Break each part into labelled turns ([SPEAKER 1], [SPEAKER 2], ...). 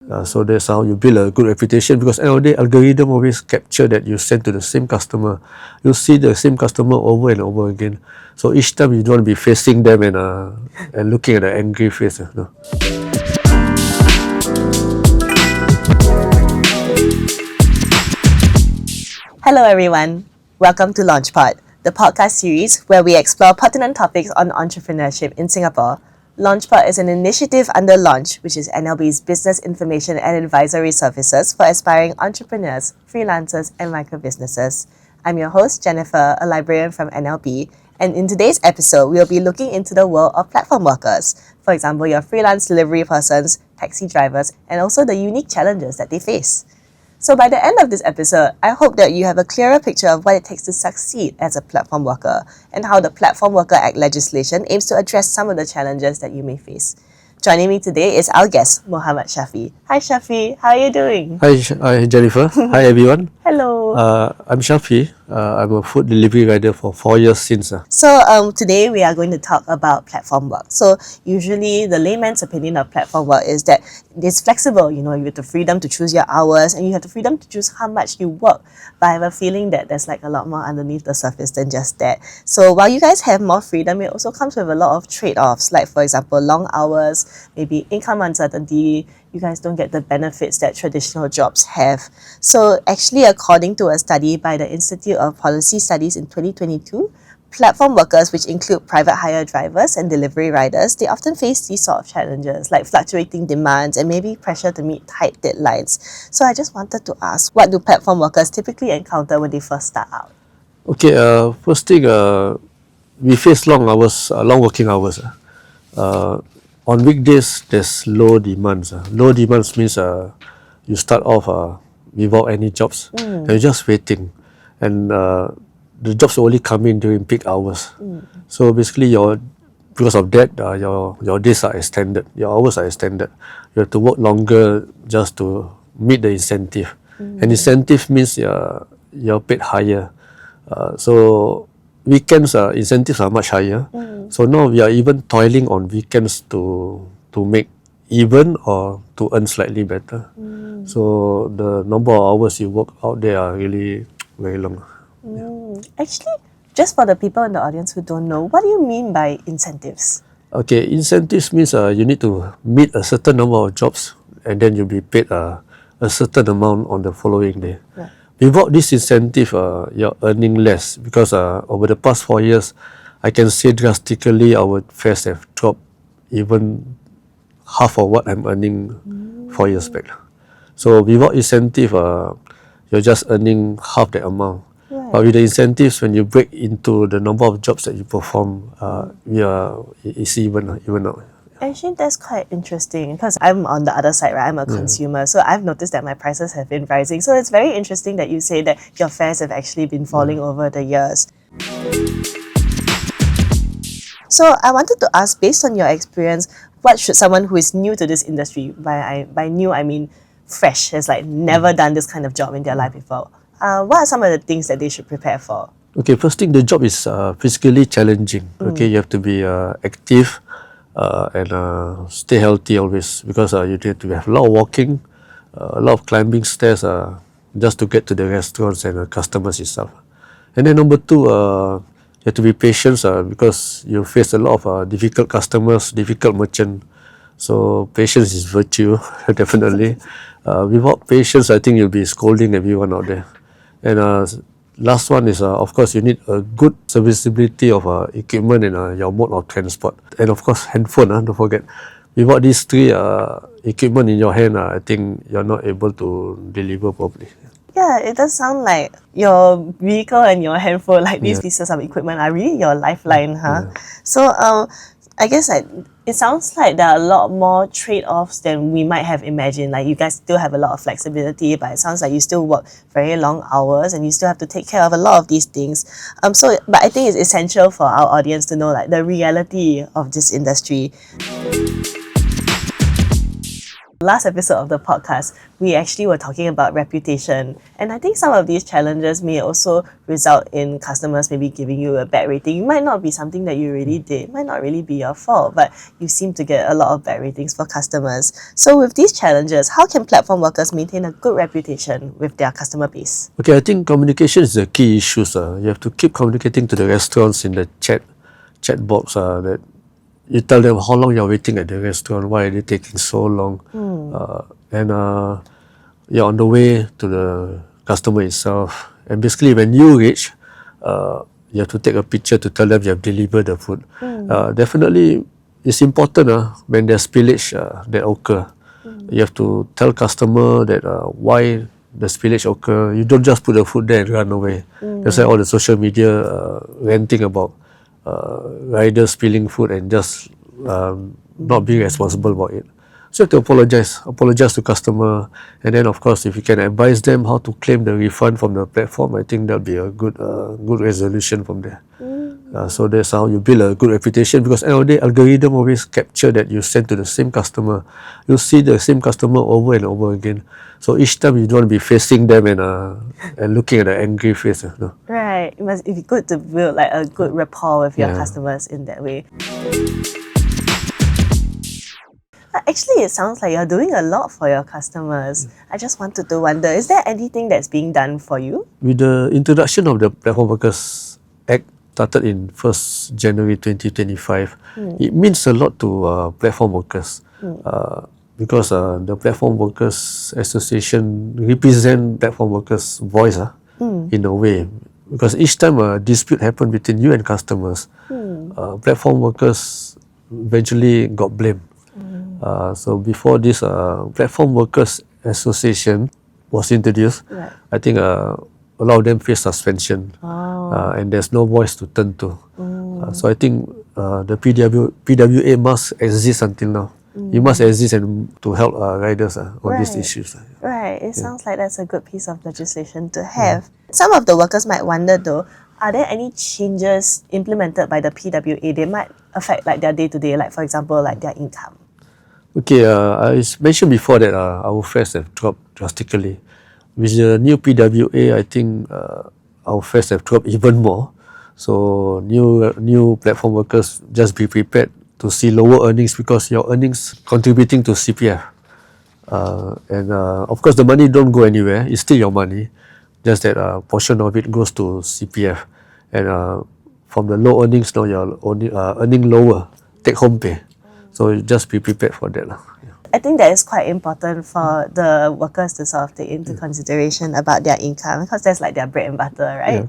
[SPEAKER 1] So that's how you build a good reputation, because end of the day, algorithm always capture that you send to the same customer. You see the same customer over and over again. So each time you don't want to be facing them and looking at the angry face.
[SPEAKER 2] Hello everyone, welcome to LaunchPod, the podcast series where we explore pertinent topics on entrepreneurship in Singapore. LaunchPod is an initiative under Launch, which is NLB's business information and advisory services for aspiring entrepreneurs, freelancers, and micro-businesses. I'm your host, Jennifer, a librarian from NLB, and in today's episode, we'll be looking into the world of platform workers. For example, your freelance delivery persons, taxi drivers, and also the unique challenges that they face. So by the end of this episode, I hope that you have a clearer picture of what it takes to succeed as a platform worker and how the Platform Worker Act legislation aims to address some of the challenges that you may face. Joining me today is our guest, Mohammad Shaffiee. Hi Shaffiee, how are you doing?
[SPEAKER 1] Hi Jennifer. Hi everyone.
[SPEAKER 2] Hello.
[SPEAKER 1] I'm Shaffiee. I'm a food delivery rider for 4 years since.
[SPEAKER 2] So today we are going to talk about platform work. So usually the layman's opinion of platform work is that it's flexible. You have the freedom to choose your hours and you have the freedom to choose how much you work. But I have a feeling that there's like a lot more underneath the surface than just that. So while you guys have more freedom, it also comes with a lot of trade-offs. Like for example, long hours, maybe income uncertainty. You guys don't get the benefits that traditional jobs have. So actually, according to a study by the Institute of Policy Studies in 2022, platform workers, which include private hire drivers and delivery riders, they often face these sort of challenges like fluctuating demands and maybe pressure to meet tight deadlines. So I just wanted to ask, what do platform workers typically encounter when they first start out?
[SPEAKER 1] Okay, first thing, we face long working hours. On weekdays, there's low demands. Low demands means you start off without any jobs, and you're just waiting, and the jobs only come in during peak hours. So basically, because of that, your days are extended, your hours are extended. You have to work longer just to meet the incentive, and incentive means you're paid higher. So weekends incentives are much higher. So now we are even toiling on weekends to make even or to earn slightly better. So the number of hours you work out there are really very long.
[SPEAKER 2] Actually, just for the people in the audience who don't know, what do you mean by incentives?
[SPEAKER 1] Okay, incentives means you need to meet a certain number of jobs and then you'll be paid a certain amount on the following day.
[SPEAKER 2] Yeah.
[SPEAKER 1] Without this incentive, you're earning less, because over the past 4 years, I can say drastically our fares have dropped even half of what I'm earning 4 years back. So without incentive, you're just earning half the amount.
[SPEAKER 2] Right.
[SPEAKER 1] But with the incentives, when you break into the number of jobs that you perform, it's even out.
[SPEAKER 2] Actually, that's quite interesting because I'm on the other side, right? I'm a consumer. So I've noticed that my prices have been rising. So it's very interesting that you say that your fares have actually been falling over the years. So I wanted to ask, based on your experience, what should someone who is new to this industry, by new I mean fresh, has like never done this kind of job in their life before, what are some of the things that they should prepare for?
[SPEAKER 1] Okay, first thing, the job is physically challenging. Okay, you have to be active and stay healthy always, because you need to have a lot of walking, a lot of climbing stairs just to get to the restaurants and customers itself. And then number two, you have to be patient because you face a lot of difficult customers, difficult merchant. So patience is virtue, definitely. Without patience, I think you'll be scolding everyone out there. And last one is, of course, you need a good serviceability of equipment and your mode of transport. And of course, handphone, don't forget. Without these three equipment in your hand, I think you're not able to deliver properly.
[SPEAKER 2] Yeah, it does sound like your vehicle and your handphone, like these pieces of equipment, are really your lifeline, huh?
[SPEAKER 1] Yeah.
[SPEAKER 2] So I guess it sounds like there are a lot more trade-offs than we might have imagined. Like you guys still have a lot of flexibility, but it sounds like you still work very long hours and you still have to take care of a lot of these things. But I think it's essential for our audience to know like the reality of this industry. Last episode of the podcast, we actually were talking about reputation. And I think some of these challenges may also result in customers maybe giving you a bad rating. It might not be something that you really did. It might not really be your fault, but you seem to get a lot of bad ratings for customers. So with these challenges, how can platform workers maintain a good reputation with their customer base?
[SPEAKER 1] Okay, I think communication is the key issue. You have to keep communicating to the restaurants in the chat box that you tell them how long you're waiting at the restaurant, why are they taking so long, and you're on the way to the customer itself. And basically, when you reach, you have to take a picture to tell them you have delivered the food. Definitely, it's important when there's spillage that occur. You have to tell customer that why the spillage occur. You don't just put the food there and run away. That's why all the social media ranting about riders spilling food and just not being responsible about it. So you have to apologize to customer, and then of course if you can advise them how to claim the refund from the platform, I think that'll be a good resolution from there. So that's how you build a good reputation, because at the end of the day, algorithm always capture that you send to the same customer. You'll see the same customer over and over again. So each time you don't want to be facing them and looking at the angry face.
[SPEAKER 2] Right. It must be good to build like a good rapport with your customers in that way. Actually, it sounds like you're doing a lot for your customers. I just wanted to wonder, is there anything that's being done for you?
[SPEAKER 1] With the introduction of the Platform Workers Act started in 1st January 2025, it means a lot to platform workers. Because the Platform Workers Association represent platform workers' voice in a way. Because each time a dispute happened between you and customers, platform workers eventually got blamed. So before this Platform Workers Association was introduced, I think a lot of them face suspension, and there's no voice to turn to. So I think the PWA must exist until now. You must exist and to help riders on these issues.
[SPEAKER 2] Right. It sounds like that's a good piece of legislation to have. Some of the workers might wonder though, are there any changes implemented by the PWA that might affect like their day-to-day, like for example, like their income?
[SPEAKER 1] Okay, I mentioned before that our fares have dropped drastically. With the new PWA, I think our fares have dropped even more. So new platform workers, just be prepared to see lower earnings, because your earnings contributing to CPF. And of course the money don't go anywhere, it's still your money, just that a portion of it goes to CPF. And from the low earnings now you're earning lower take home pay. So just be prepared for that.
[SPEAKER 2] I think that is quite important for the workers to sort of take into consideration about their income, because that's like their bread and butter, right?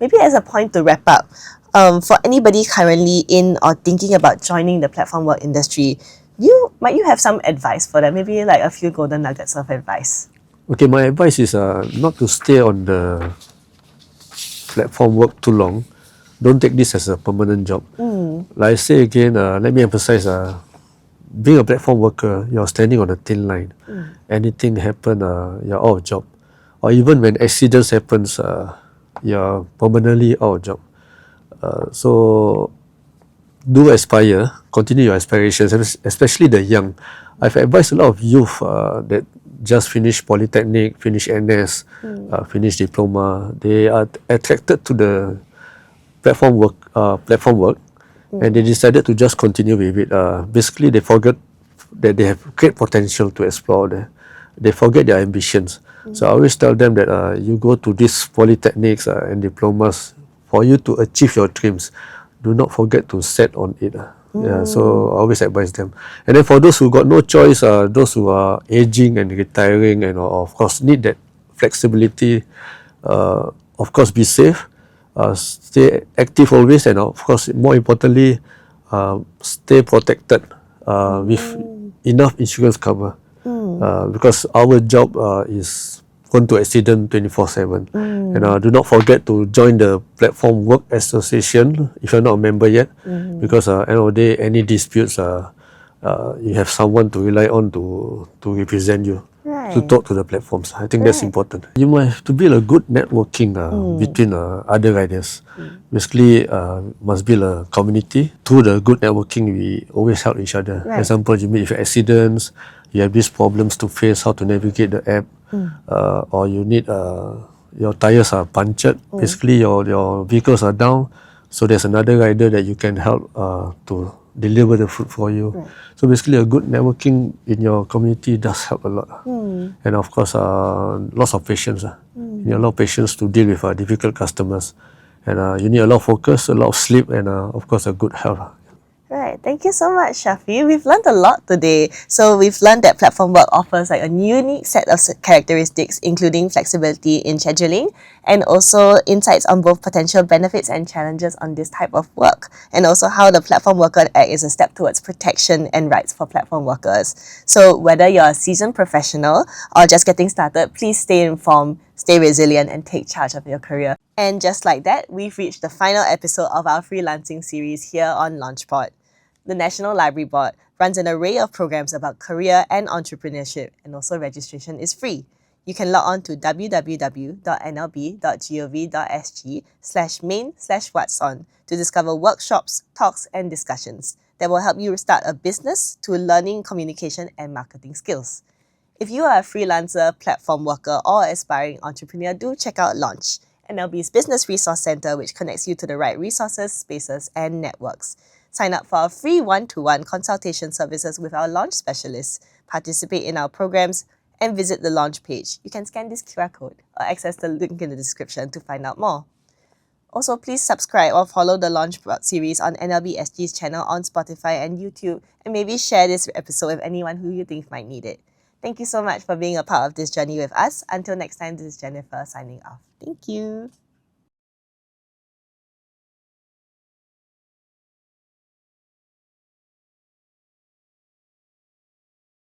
[SPEAKER 2] Maybe as a point to wrap up, for anybody currently in or thinking about joining the platform work industry, might you have some advice for them? Maybe like a few golden nuggets of advice.
[SPEAKER 1] Okay, my advice is not to stay on the platform work too long. Don't take this as a permanent job. Like I say again, let me emphasize, being a platform worker, you're standing on a thin line. Anything happen, you're out of job. Or even when accidents happens, you're permanently out of job. So do aspire, continue your aspirations, especially the young. I've advised a lot of youth that just finished polytechnic, finished NS, finished diploma. They are attracted to the platform work, and they decided to just continue with it. Basically, they forget that they have great potential to explore there. They forget their ambitions. So I always tell them that you go to these polytechnics and diplomas for you to achieve your dreams. Do not forget to set on it. So I always advise them. And then for those who got no choice, those who are aging and retiring and of course need that flexibility, of course be safe, stay active always, and of course more importantly, stay protected with enough insurance cover. Because our job is prone to accident 24/7. And do not forget to join the Platform Work Association if you're not a member yet, because at the end of the day, any disputes, you have someone to rely on to represent you.
[SPEAKER 2] Right.
[SPEAKER 1] to talk to the platforms. I think that's important. You might have to build a good networking between other riders. Basically, must build a community. Through the good networking, we always help each other.
[SPEAKER 2] Right.
[SPEAKER 1] Example, you meet with accidents, you have these problems to face, how to navigate the app, or you need your tires are punctured. Basically, your vehicles are down. So there's another rider that you can help to deliver the food for you. So basically, a good networking in your community does help a lot. And of course, lots of patience. You need a lot of patience to deal with difficult customers. And you need a lot of focus, a lot of sleep, and of course, a good health.
[SPEAKER 2] Right. Thank you so much, Shaffiee. We've learned a lot today. So we've learned that platform work offers like a unique set of characteristics, including flexibility in scheduling and also insights on both potential benefits and challenges on this type of work, and also how the Platform Worker Act is a step towards protection and rights for platform workers. So whether you're a seasoned professional or just getting started, please stay informed, stay resilient, and take charge of your career. And just like that, we've reached the final episode of our freelancing series here on LaunchPod. The National Library Board runs an array of programs about career and entrepreneurship, and also registration is free. You can log on to www.nlb.gov.sg/main/what's-on to discover workshops, talks, and discussions that will help you start a business to learning communication and marketing skills. If you are a freelancer, platform worker, or aspiring entrepreneur, do check out Launch, NLB's Business Resource Center, which connects you to the right resources, spaces, and networks. Sign up for our free one-to-one consultation services with our launch specialists, participate in our programs, and visit the launch page. You can scan this QR code or access the link in the description to find out more. Also, please subscribe or follow the LaunchPod series on NLB SG's channel on Spotify and YouTube, and maybe share this episode with anyone who you think might need it. Thank you so much for being a part of this journey with us. Until next time, this is Jennifer signing off. Thank you.